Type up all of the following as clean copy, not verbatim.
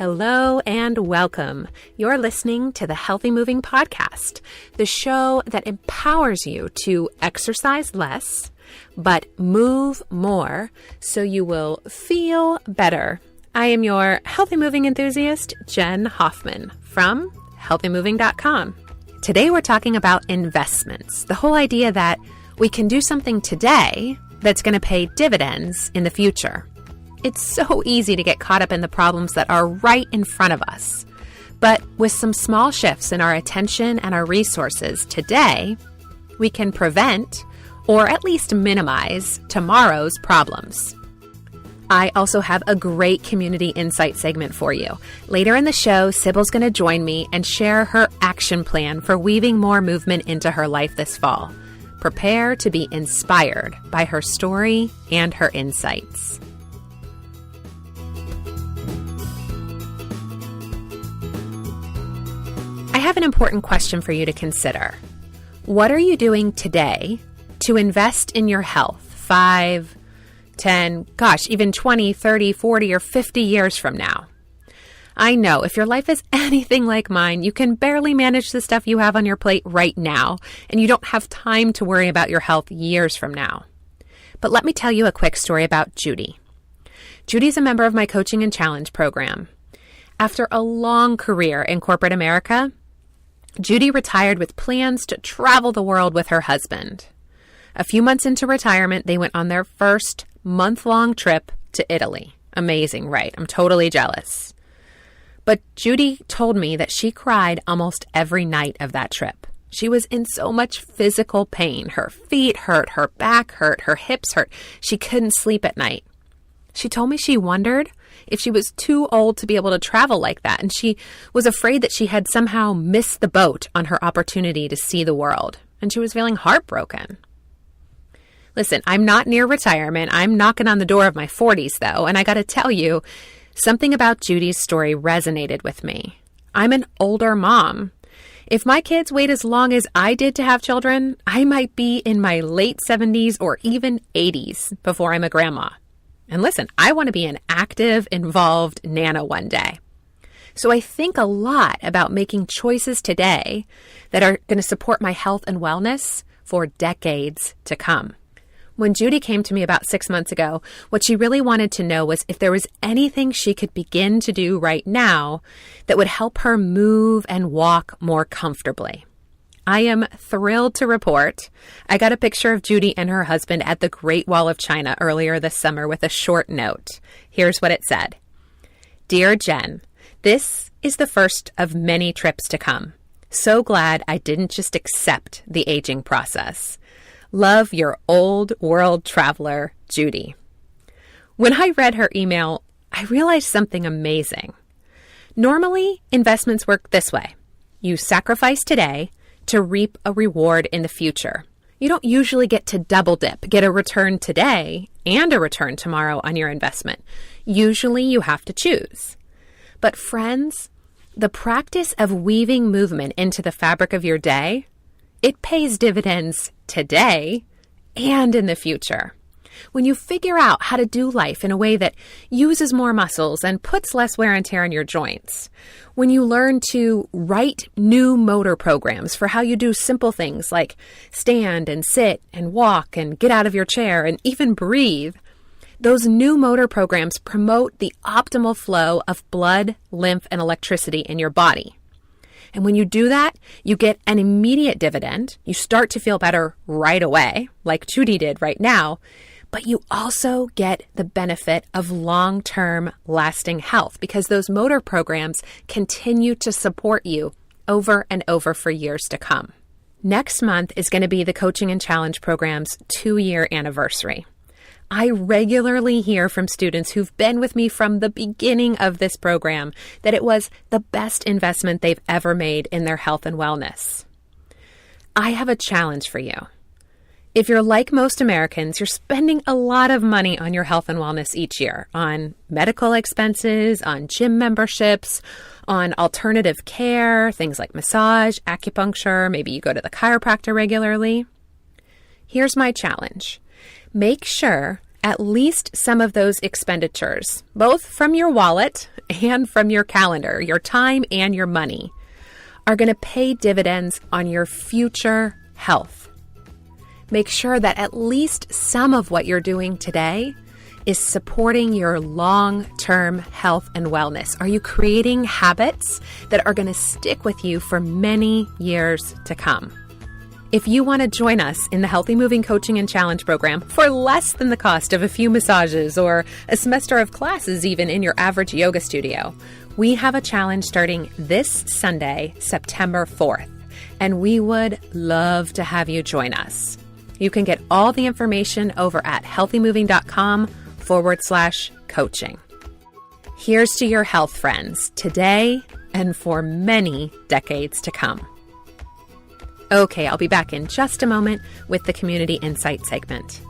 Hello and welcome. You're listening to the Healthy Moving Podcast, the show that empowers you to exercise less, but move more so you will feel better. I am your healthy moving enthusiast, Jen Hoffman from healthymoving.com. Today we're talking about investments, the whole idea that we can do something today that's going to pay dividends in the future. It's so easy to get caught up in the problems that are right in front of us. But with some small shifts in our attention and our resources today, we can prevent or at least minimize tomorrow's problems. I also have a great community insight segment for you. Later in the show, Sybil's going to join me and share her action plan for weaving more movement into her life this fall. Prepare to be inspired by her story and her insights. I have an important question for you to consider. What are you doing today to invest in your health 5, 10, even 20, 30, 40, or 50 years from now? I know if your life is anything like mine, you can barely manage the stuff you have on your plate right now, and you don't have time to worry about your health years from now. But let me tell you a quick story about Judy. Judy's a member of my Coaching and Challenge program. After a long career in corporate America, Judy retired with plans to travel the world with her husband. A few months into retirement, they went on their first month-long trip to Italy. Amazing, right? I'm totally jealous. But Judy told me that she cried almost every night of that trip. She was in so much physical pain. Her feet hurt, her back hurt, her hips hurt. She couldn't sleep at night. She told me she wondered if she was too old to be able to travel like that, and she was afraid that she had somehow missed the boat on her opportunity to see the world, and she was feeling heartbroken. Listen, I'm not near retirement. I'm knocking on the door of my 40s, though, and I got to tell you, something about Judy's story resonated with me. I'm an older mom. If my kids wait as long as I did to have children, I might be in my late 70s or even 80s before I'm a grandma. And listen, I want to be an active, involved Nana one day. So I think a lot about making choices today that are going to support my health and wellness for decades to come. When Judy came to me about 6 months ago, what she really wanted to know was if there was anything she could begin to do right now that would help her move and walk more comfortably. I am thrilled to report I got a picture of Judy and her husband at the Great Wall of China earlier this summer with a short note. Here's what it said. Dear Jen, this is the first of many trips to come. So glad I didn't just accept the aging process. Love, your old world traveler, Judy. When I read her email, I realized something amazing. Normally, investments work this way. You sacrifice today to reap a reward in the future. You don't usually get to double dip, get a return today and a return tomorrow on your investment. Usually you have to choose. But friends, the practice of weaving movement into the fabric of your day, it pays dividends today and in the future. When you figure out how to do life in a way that uses more muscles and puts less wear and tear on your joints, when you learn to write new motor programs for how you do simple things like stand and sit and walk and get out of your chair and even breathe, those new motor programs promote the optimal flow of blood, lymph, and electricity in your body. And when you do that, you get an immediate dividend. You start to feel better right away, like Judy did right now, but you also get the benefit of long-term lasting health because those motor programs continue to support you over and over for years to come. Next month is going to be the Coaching and Challenge program's 2-year anniversary. I regularly hear from students who've been with me from the beginning of this program that it was the best investment they've ever made in their health and wellness. I have a challenge for you. If you're like most Americans, you're spending a lot of money on your health and wellness each year, on medical expenses, on gym memberships, on alternative care, things like massage, acupuncture, maybe you go to the chiropractor regularly. Here's my challenge. Make sure at least some of those expenditures, both from your wallet and from your calendar, your time and your money, are going to pay dividends on your future health. Make sure that at least some of what you're doing today is supporting your long-term health and wellness. Are you creating habits that are going to stick with you for many years to come? If you want to join us in the Healthy Moving Coaching and Challenge program for less than the cost of a few massages or a semester of classes even in your average yoga studio, we have a challenge starting this Sunday, September 4th, and we would love to have you join us. You can get all the information over at healthymoving.com/coaching. Here's to your health, friends, today and for many decades to come. Okay, I'll be back in just a moment with the Community Insight segment.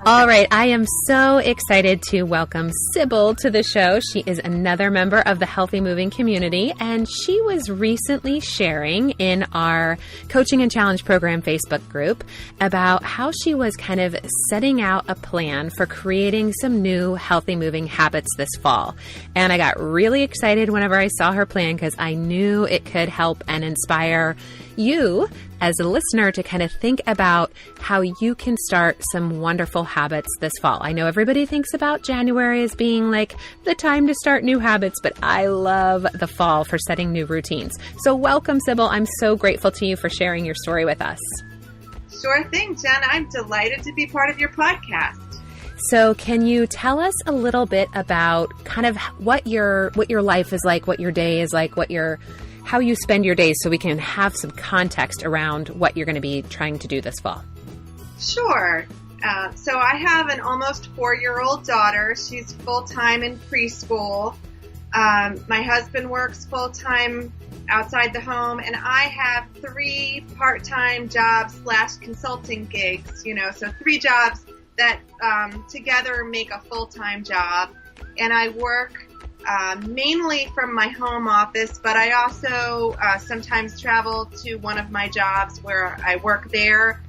All right, I am so excited to welcome Sybil to the show. She is another member of the Healthy Moving community, and she was recently sharing in our Coaching and Challenge Program Facebook group about how she was kind of setting out a plan for creating some new healthy moving habits this fall. And I got really excited whenever I saw her plan because I knew it could help and inspire you as a listener to kind of think about how you can start some wonderful habits this fall. I know everybody thinks about January as being like the time to start new habits, but I love the fall for setting new routines. So welcome, Sybil. I'm so grateful to you for sharing your story with us. Sure thing, Jen. I'm delighted to be part of your podcast. So can you tell us a little bit about kind of what your life is like, what your day is like, how you spend your days, so we can have some context around what you're going to be trying to do this fall? Sure. So I have an almost 4-year-old daughter. She's full-time in preschool. My husband works full-time outside the home, and I have 3 part-time jobs / consulting gigs, so 3 jobs that together make a full-time job. And I work mainly from my home office, but I also sometimes travel to one of my jobs where I work there,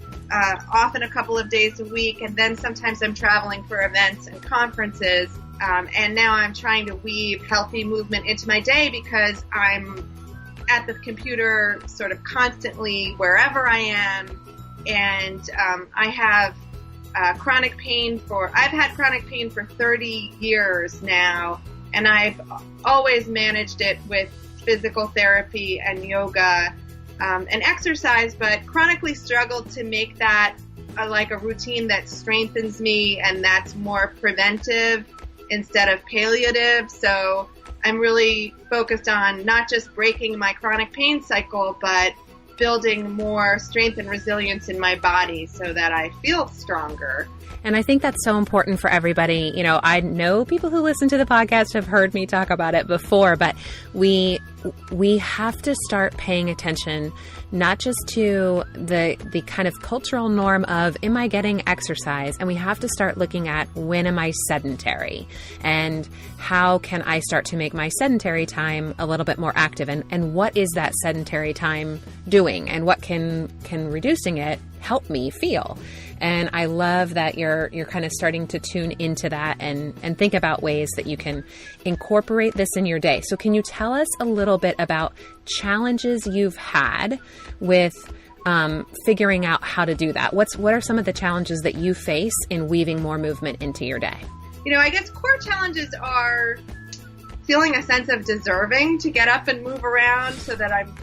often a couple of days a week, and then sometimes I'm traveling for events and conferences. And now I'm trying to weave healthy movement into my day because I'm at the computer sort of constantly wherever I am, and I have I've had chronic pain for 30 years now. And I've always managed it with physical therapy and yoga and exercise, but chronically struggled to make that like a routine that strengthens me and that's more preventive instead of palliative. So I'm really focused on not just breaking my chronic pain cycle, but building more strength and resilience in my body so that I feel stronger. And I think that's so important for everybody. I know people who listen to the podcast have heard me talk about it before, but we have to start paying attention not just to the kind of cultural norm of, am I getting exercise? And we have to start looking at, when am I sedentary? And how can I start to make my sedentary time a little bit more active? And what is that sedentary time doing? And what can reducing it help me feel? And I love that you're kind of starting to tune into that and think about ways that you can incorporate this in your day. So can you tell us a little bit about challenges you've had with figuring out how to do that? What are some of the challenges that you face in weaving more movement into your day? I guess core challenges are feeling a sense of deserving to get up and move around so that I'm,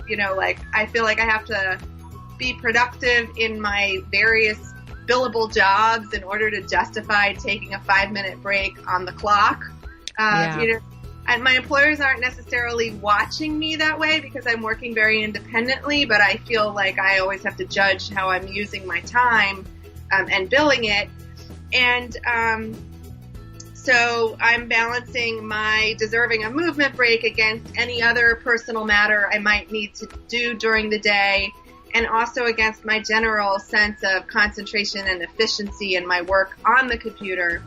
I feel like I have to be productive in my various billable jobs in order to justify taking a 5-minute break on the clock. And my employers aren't necessarily watching me that way because I'm working very independently, but I feel like I always have to judge how I'm using my time and billing it. And so I'm balancing my deserving a movement break against any other personal matter I might need to do during the day, and also against my general sense of concentration and efficiency in my work on the computer.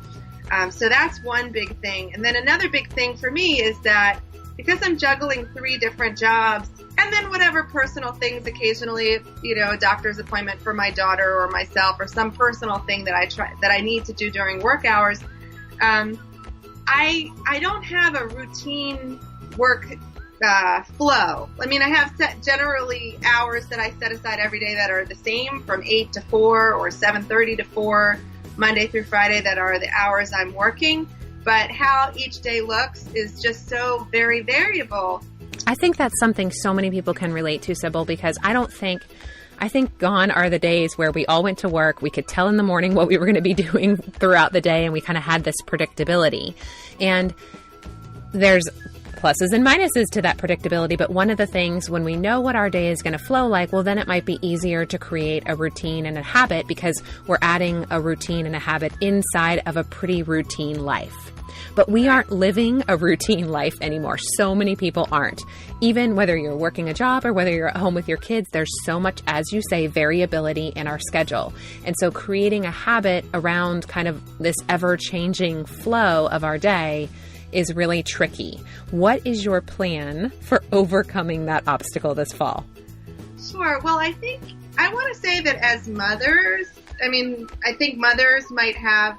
So that's one big thing. And then another big thing for me is that because I'm juggling 3 different jobs, And then whatever personal things occasionally, a doctor's appointment for my daughter or myself, or some personal thing that I need to do during work hours. I don't have a routine work flow. I mean, I have set generally hours that I set aside every day that are the same, from 8 to 4 or 7:30 to 4, Monday through Friday, that are the hours I'm working. But how each day looks is just so very variable. I think that's something so many people can relate to, Sybil, because I think gone are the days where we all went to work. We could tell in the morning what we were going to be doing throughout the day, and we kind of had this predictability. And there's pluses and minuses to that predictability. But one of the things, when we know what our day is going to flow like, well, then it might be easier to create a routine and a habit, because we're adding a routine and a habit inside of a pretty routine life. But we aren't living a routine life anymore. So many people aren't. Even whether you're working a job or whether you're at home with your kids, there's so much, as you say, variability in our schedule. And so creating a habit around kind of this ever-changing flow of our day is really tricky. What is your plan for overcoming that obstacle this fall? Sure. Well, I want to say that as mothers, I think mothers might have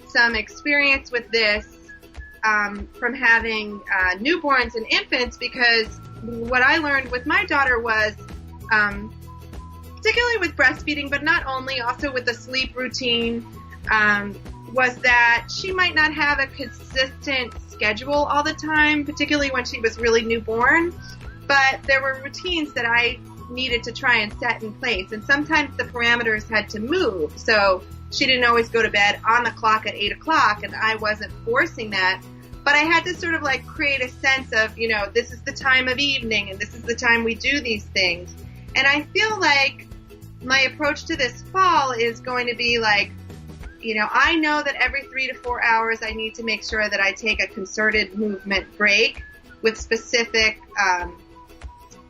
some experience with this from having newborns and infants, because what I learned with my daughter was, particularly with breastfeeding, but not only, also with the sleep routine, was that she might not have a consistent schedule all the time, particularly when she was really newborn. But there were routines that I needed to try and set in place. And sometimes the parameters had to move. So she didn't always go to bed on the clock at 8 o'clock, and I wasn't forcing that. But I had to sort of like create a sense of, this is the time of evening and this is the time we do these things. And I feel like my approach to this fall is going to be like, I know that every 3 to 4 hours I need to make sure that I take a concerted movement break with specific,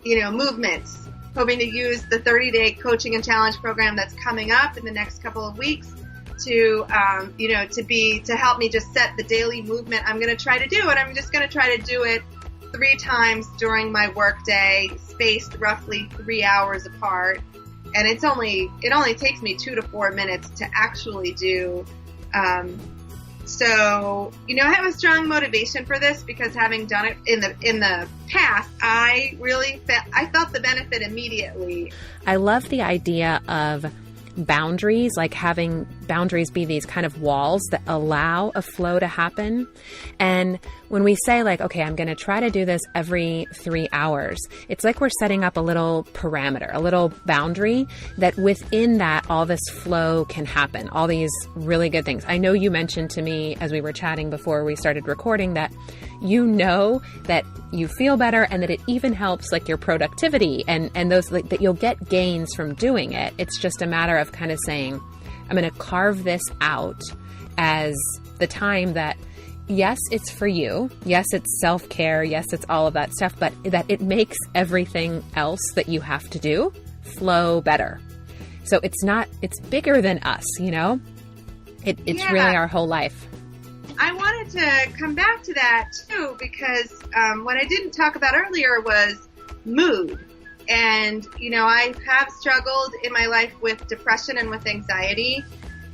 movements, hoping to use the 30-day coaching and challenge program that's coming up in the next couple of weeks to help me just set the daily movement I'm going to try to do. And I'm just going to try to do it 3 times during my work day, spaced roughly 3 hours apart. And it only takes me 2 to 4 minutes to actually do. So I have a strong motivation for this, because having done it in the past, I felt the benefit immediately. I love the idea of boundaries, like having boundaries be these kind of walls that allow a flow to happen. And when we say like, okay, I'm going to try to do this every 3 hours, it's like we're setting up a little parameter, a little boundary that within that all this flow can happen, all these really good things. I know you mentioned to me as we were chatting before we started recording that that you feel better, and that it even helps like your productivity and those, like, that you'll get gains from doing it. It's just a matter of kind of saying, I'm going to carve this out as the time that, yes, it's for you. Yes, it's self-care. Yes, it's all of that stuff, but that it makes everything else that you have to do flow better. So it's bigger than us, It's really our whole life. I wanted to come back to that too, because what I didn't talk about earlier was mood. And, I have struggled in my life with depression and with anxiety.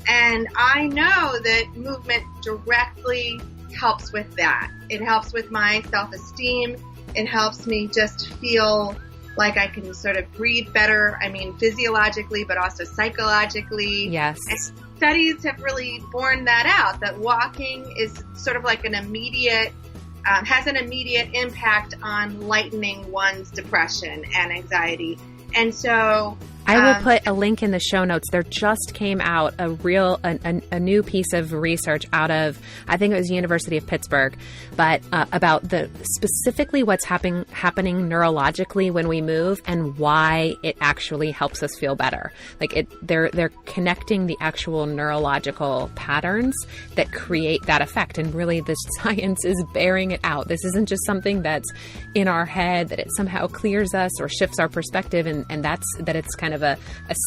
And I know that movement directly helps with that. It helps with my self-esteem. It helps me just feel like I can sort of breathe better. Physiologically, but also psychologically. Yes. And studies have really borne that out, that walking is sort of like has an immediate impact on lightening one's depression and anxiety. And so I will put a link in the show notes. There just came out a new piece of research out of, I think it was University of Pittsburgh, but about specifically what's happening neurologically when we move and why it actually helps us feel better. Like they're connecting the actual neurological patterns that create that effect. And really the science is bearing it out. This isn't just something that's in our head, that it somehow clears us or shifts our perspective, and that it's kind of a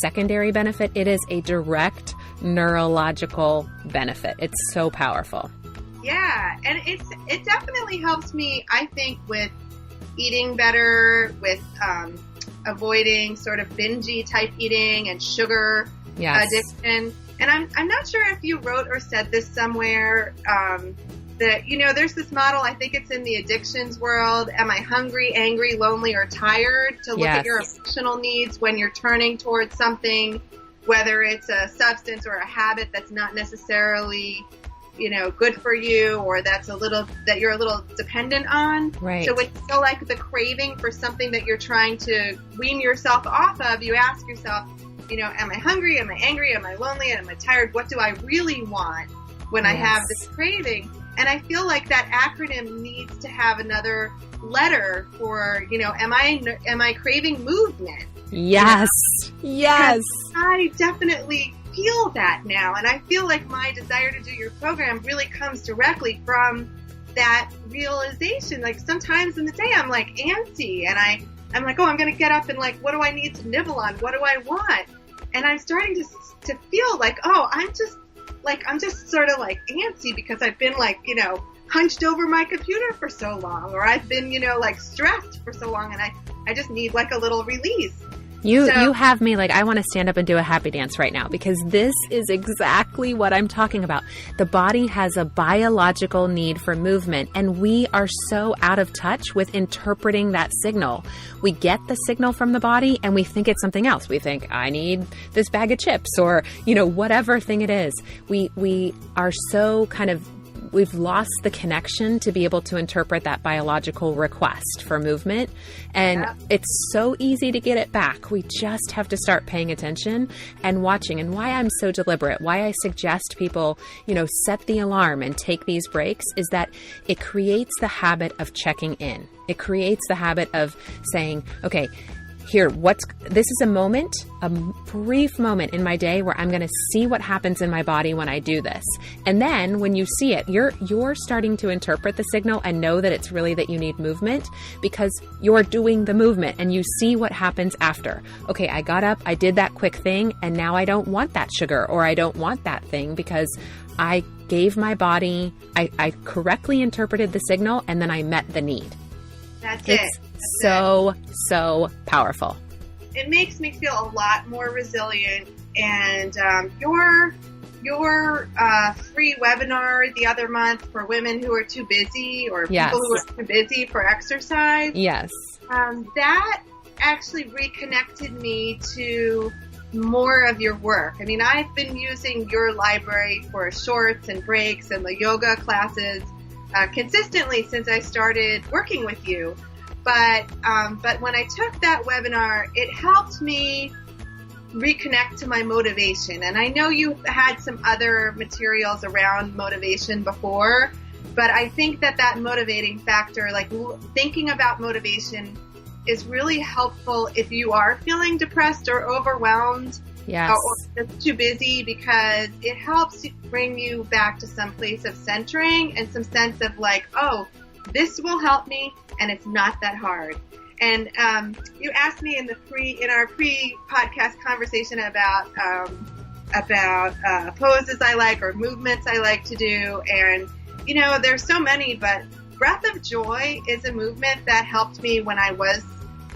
secondary benefit. It is a direct neurological benefit. It's so powerful. Yeah, and it definitely helps me, I think, with eating better, with avoiding sort of bingey type eating and sugar addiction. And I'm not sure if you wrote or said this somewhere, that, there's this model, I think it's in the addictions world. Am I hungry, angry, lonely, or tired? To look at your emotional needs when you're turning towards something, whether it's a substance or a habit that's not necessarily, good for you, or that you're a little dependent on. Right. So when you feel like the craving for something that you're trying to wean yourself off of, you ask yourself, am I hungry? Am I angry? Am I lonely? Am I tired? What do I really want when I have this craving? And I feel like that acronym needs to have another letter for, am I craving movement? Yes. Yes. I definitely feel that now. And I feel like my desire to do your program really comes directly from that realization. Like sometimes in the day I'm like antsy, and I'm like, oh, I'm going to get up and like, what do I need to nibble on? What do I want? And I'm starting to feel like, oh, I'm just sort of like antsy because I've been like, hunched over my computer for so long, or I've been, like stressed for so long, and I just need like a little release. You have me like, I want to stand up and do a happy dance right now, because this is exactly what I'm talking about. The body has a biological need for movement, and we are so out of touch with interpreting that signal. We get the signal from the body and we think it's something else. We think, I need this bag of chips, or, whatever thing it is. We are so we've lost the connection to be able to interpret that biological request for movement. And it's so easy to get it back. We just have to start paying attention and watching. And why I'm so deliberate, why I suggest people, set the alarm and take these breaks, is that it creates the habit of checking in. It creates the habit of saying, okay, this is a brief moment in my day where I'm going to see what happens in my body when I do this. And then when you see it, you're starting to interpret the signal and know that it's really that you need movement, because you're doing the movement and you see what happens after. Okay, I got up, I did that quick thing, and now I don't want that sugar, or I don't want that thing, because I gave my body, I correctly interpreted the signal, and then I met the need. It's so powerful. It makes me feel a lot more resilient. And your free webinar the other month for women who are too busy, or people who are too busy for exercise. Yes. That actually reconnected me to more of your work. I mean, I've been using your library for shorts and breaks and the yoga classes consistently since I started working with you. But when I took that webinar, it helped me reconnect to my motivation. And I know you had some other materials around motivation before, but I think that motivating factor, like thinking about motivation, is really helpful if you are feeling depressed or overwhelmed. Yes. Or just too busy, because it helps bring you back to some place of centering and some sense of like, oh, this will help me, and it's not that hard. And you asked me in our pre-podcast conversation about poses I like, or movements I like to do, and there's so many, but Breath of Joy is a movement that helped me when I was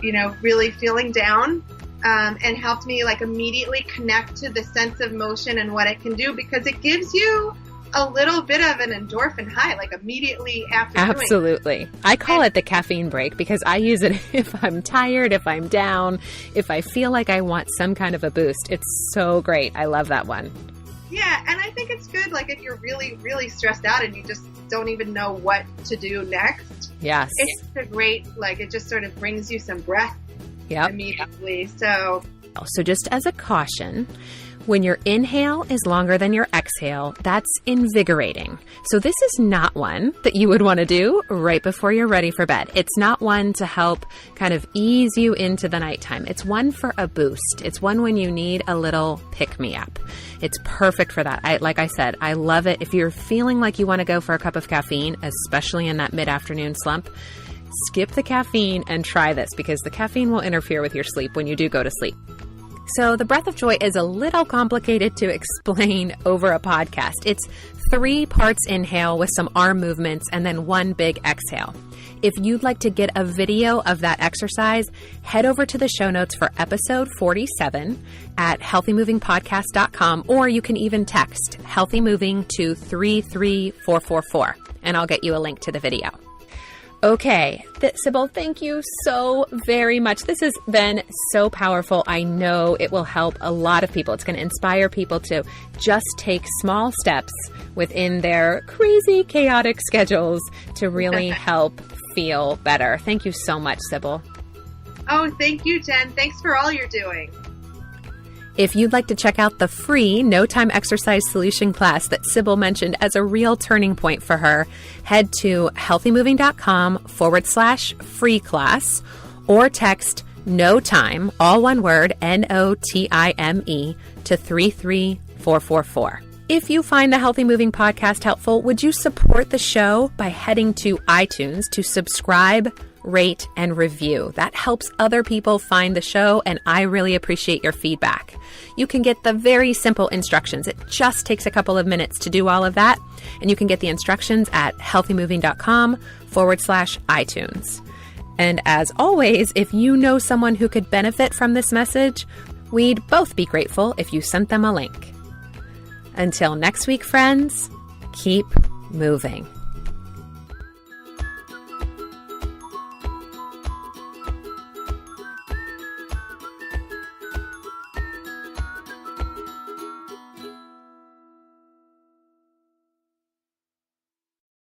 really feeling down. And helped me like immediately connect to the sense of motion and what it can do, because it gives you a little bit of an endorphin high, like immediately after doing it. Absolutely. I call it the caffeine break, because I use it if I'm tired, if I'm down, if I feel like I want some kind of a boost. It's so great. I love that one. Yeah, and I think it's good, like if you're really, really stressed out and you just don't even know what to do next. Yes. It's a great, like it just sort of brings you some breath. Yep. Immediately. So just as a caution, when your inhale is longer than your exhale, that's invigorating. So this is not one that you would want to do right before you're ready for bed. It's not one to help kind of ease you into the nighttime. It's one for a boost. It's one when you need a little pick-me-up. It's perfect for that. Like I said, I love it. If you're feeling like you want to go for a cup of caffeine, especially in that mid-afternoon slump, skip the caffeine and try this, because the caffeine will interfere with your sleep when you do go to sleep. So the Breath of Joy is a little complicated to explain over a podcast. It's 3 parts inhale with some arm movements and then 1 big exhale. If you'd like to get a video of that exercise, head over to the show notes for episode 47 at healthymovingpodcast.com, or you can even text Healthy Moving to 33444, and I'll get you a link to the video. Okay, Sybil, thank you so very much. This has been so powerful. I know it will help a lot of people. It's going to inspire people to just take small steps within their crazy, chaotic schedules to really help feel better. Thank you so much, Sybil. Oh, thank you, Jen. Thanks for all you're doing. If you'd like to check out the free No Time Exercise Solution class that Sybil mentioned as a real turning point for her, head to healthymoving.com/free class or text No Time, all one word, NOTIME, to 33444. If you find the Healthy Moving podcast helpful, would you support the show by heading to iTunes to subscribe, rate, and review? That helps other people find the show, and I really appreciate your feedback. You can get the very simple instructions. It just takes a couple of minutes to do all of that, and you can get the instructions at healthymoving.com/iTunes. And as always, if you know someone who could benefit from this message, we'd both be grateful if you sent them a link. Until next week, friends, keep moving.